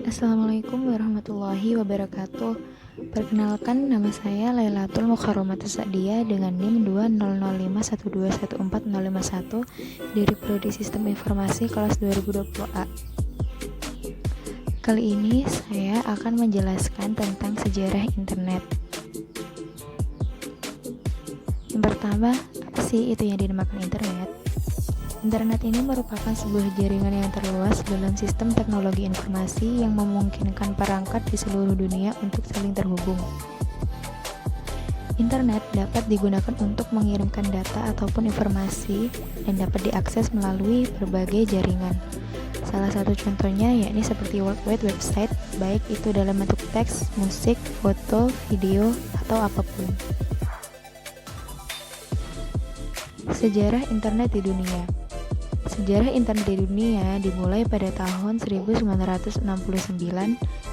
Assalamualaikum warahmatullahi wabarakatuh. Perkenalkan, nama saya Lailatul Mukharomatus Sa'diyah dengan NIM 20051214051 dari Prodi Sistem Informasi kelas 2020A. Kali ini saya akan menjelaskan tentang sejarah internet. Yang pertama, apa sih itu yang dinamakan internet? Internet ini merupakan sebuah jaringan yang terluas dalam sistem teknologi informasi yang memungkinkan perangkat di seluruh dunia untuk saling terhubung. Internet dapat digunakan untuk mengirimkan data ataupun informasi dan dapat diakses melalui berbagai jaringan. Salah satu contohnya yakni seperti World Wide Website, baik itu dalam bentuk teks, musik, foto, video, atau apapun. Sejarah internet di dunia. Sejarah internet di dunia dimulai pada tahun 1969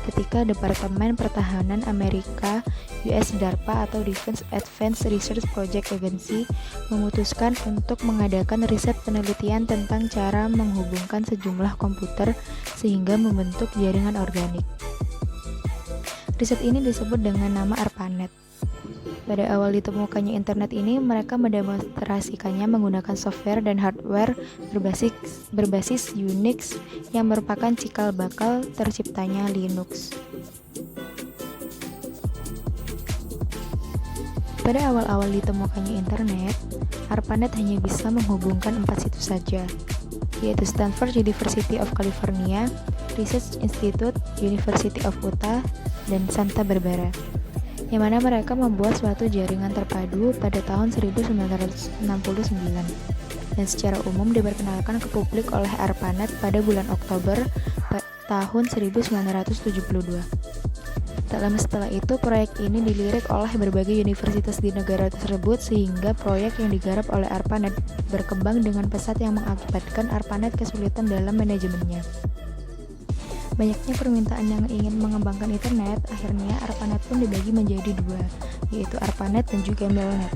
ketika Departemen Pertahanan Amerika US DARPA atau Defense Advanced Research Project Agency memutuskan untuk mengadakan riset penelitian tentang cara menghubungkan sejumlah komputer sehingga membentuk jaringan organik. Riset ini disebut dengan nama ARPANET. Pada awal ditemukannya internet ini, mereka mendemonstrasikannya menggunakan software dan hardware berbasis Unix yang merupakan cikal bakal terciptanya Linux. Pada awal-awal ditemukannya internet, ARPANET hanya bisa menghubungkan 4 situs saja, yaitu Stanford University of California, Research Institute, University of Utah, dan Santa Barbara, yang mana mereka membuat suatu jaringan terpadu pada tahun 1969 dan secara umum diperkenalkan ke publik oleh ARPANET pada bulan Oktober tahun 1972. Tak lama setelah itu, proyek ini dilirik oleh berbagai universitas di negara tersebut sehingga proyek yang digarap oleh ARPANET berkembang dengan pesat yang mengakibatkan ARPANET kesulitan dalam manajemennya. Banyaknya permintaan yang ingin mengembangkan internet, akhirnya ARPANET pun dibagi menjadi dua, yaitu ARPANET dan juga MILNET.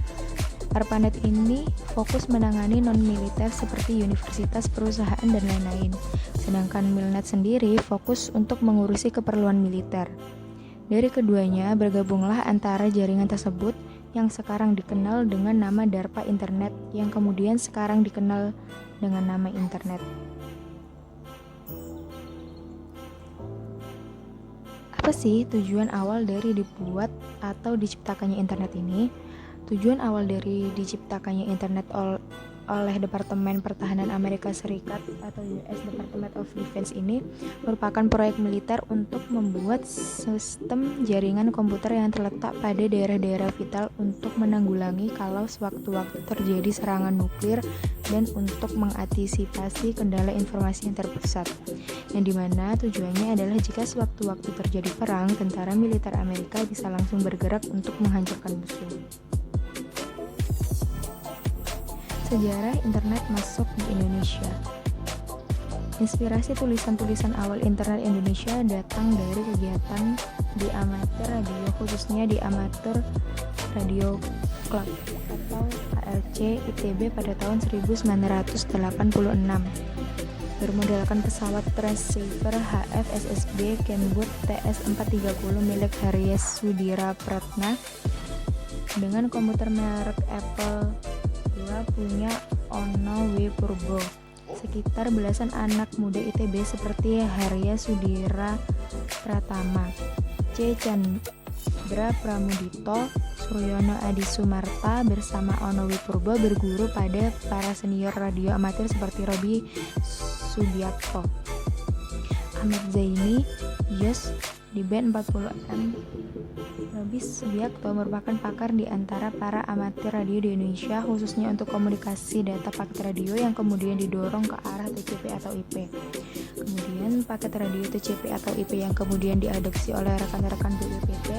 ARPANET ini fokus menangani non-militer seperti universitas, perusahaan, dan lain-lain, sedangkan MILNET sendiri fokus untuk mengurusi keperluan militer. Dari keduanya bergabunglah antara jaringan tersebut yang sekarang dikenal dengan nama DARPA Internet, yang kemudian sekarang dikenal dengan nama internet. Apa sih tujuan awal dari dibuat atau diciptakannya internet ini? Tujuan awal dari diciptakannya internet oleh Departemen Pertahanan Amerika Serikat atau US Department of Defense ini merupakan proyek militer untuk membuat sistem jaringan komputer yang terletak pada daerah-daerah vital untuk menanggulangi kalau sewaktu-waktu terjadi serangan nuklir dan untuk mengantisipasi kendala informasi yang terpusat, yang dimana tujuannya adalah jika sewaktu-waktu terjadi perang, tentara militer Amerika bisa langsung bergerak untuk menghancurkan musuh. Sejarah internet masuk di Indonesia. Inspirasi tulisan-tulisan awal internet Indonesia datang dari kegiatan di amatir radio, khususnya di Amateur Radio Club atau ARC ITB pada tahun 1986. Bermodalkan pesawat Transceiver HF SSB Kenwood TS430 milik Haryas Sudira Pratna dengan komputer merek Apple punya Ono W. Purbo. Sekitar belasan anak muda ITB seperti Harya Sudira Pratama, C. Chandra Pramudito, Suryono Adi Sumarta bersama Ono W. Purbo berguru pada para senior radio amatir seperti Robi Subiakto, Ahmad Zaini, Yos di band 40M. Robi Subiakto merupakan pakar di antara para amatir radio di Indonesia, khususnya untuk komunikasi data paket radio yang kemudian didorong ke arah TCP atau IP. Kemudian paket radio TCP atau IP yang kemudian diadopsi oleh rekan-rekan BPPT,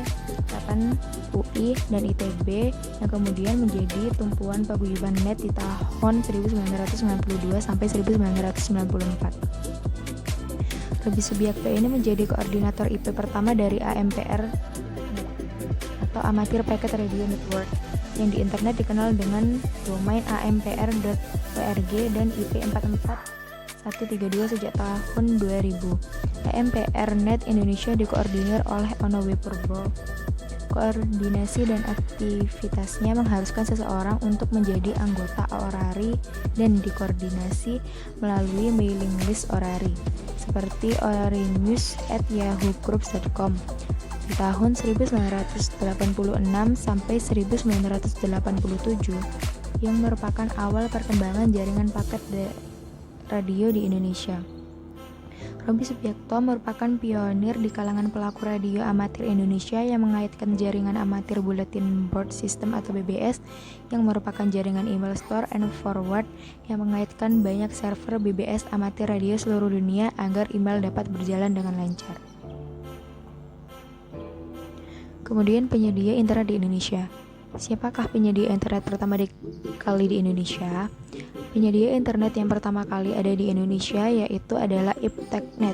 8 UI, dan ITB yang kemudian menjadi tumpuan paguyuban net di tahun 1992 sampai 1994. Robi Subiakto ini menjadi koordinator IP pertama dari AMPR atau Amatir Packet Radio Network yang di internet dikenal dengan domain ampr.org dan IP 132 sejak tahun 2000. EMPRNet Indonesia dikoordinir oleh Ono W. Purbo. Koordinasi dan aktivitasnya mengharuskan seseorang untuk menjadi anggota ORARI dan dikoordinasi melalui mailing list ORARI, seperti orarinews@yahoo-groups.com di tahun 1986 sampai 1987, yang merupakan awal perkembangan jaringan paket radio di Indonesia. Roby Subiakto merupakan pionir di kalangan pelaku radio amatir Indonesia yang mengaitkan jaringan amatir Bulletin Board System atau BBS, yang merupakan jaringan email store and forward yang mengaitkan banyak server BBS amatir radio seluruh dunia agar email dapat berjalan dengan lancar. Kemudian penyedia internet di Indonesia. Siapakah penyedia internet pertama kali di Indonesia? Penyedia internet yang pertama kali ada di Indonesia yaitu adalah Ipteknet,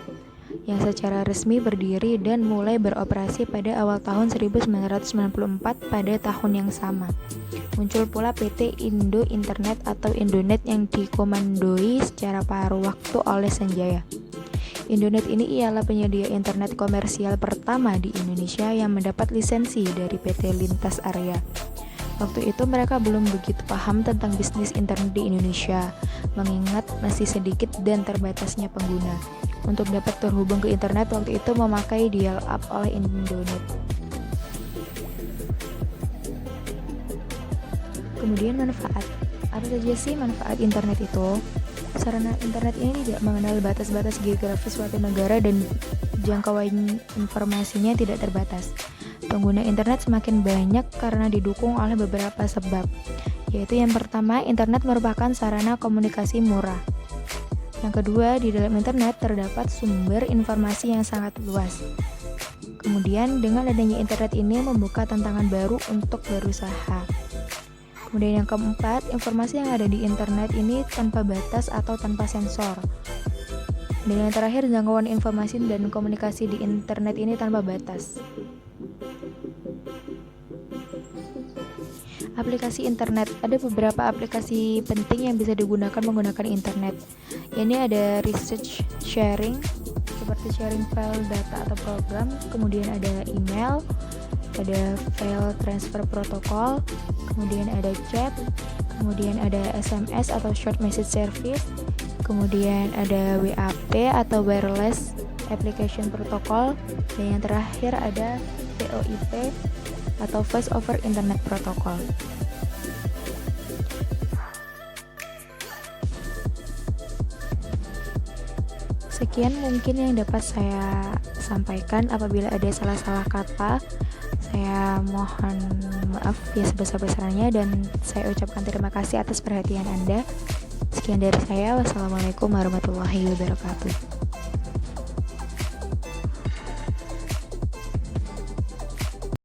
yang secara resmi berdiri dan mulai beroperasi pada awal tahun 1994. Pada tahun yang sama, muncul pula PT Indo Internet atau Indonet yang dikomandoi secara paruh waktu oleh Sanjaya. Indonet ini ialah penyedia internet komersial pertama di Indonesia yang mendapat lisensi dari PT Lintas Area. Waktu itu mereka belum begitu paham tentang bisnis internet di Indonesia, mengingat masih sedikit dan terbatasnya pengguna. Untuk dapat terhubung ke internet waktu itu memakai dial-up oleh Indonet. Kemudian manfaat. Apa saja sih manfaat internet itu? Sarana internet ini tidak mengenal batas-batas geografis suatu negara dan jangkauan informasinya tidak terbatas. Pengguna internet semakin banyak karena didukung oleh beberapa sebab, yaitu yang pertama, internet merupakan sarana komunikasi murah. Yang kedua, di dalam internet terdapat sumber informasi yang sangat luas. Kemudian, dengan adanya internet ini membuka tantangan baru untuk berusaha. Kemudian yang keempat, informasi yang ada di internet ini tanpa batas atau tanpa sensor. Dan yang terakhir, jangkauan informasi dan komunikasi di internet ini tanpa batas. Aplikasi internet. Ada beberapa aplikasi penting yang bisa digunakan menggunakan internet. Ini ada research sharing, seperti sharing file data atau program. Kemudian ada email, ada file transfer protokol, kemudian ada chat, kemudian ada SMS atau short message service, kemudian ada WAP atau wireless application protocol, dan yang terakhir ada VoIP atau Voice over Internet Protocol. Sekian mungkin yang dapat saya sampaikan. Apabila ada salah-salah kata, saya mohon maaf ya sebesar-besarnya, dan saya ucapkan terima kasih atas perhatian Anda. Sekian dari saya. Wassalamualaikum warahmatullahi wabarakatuh.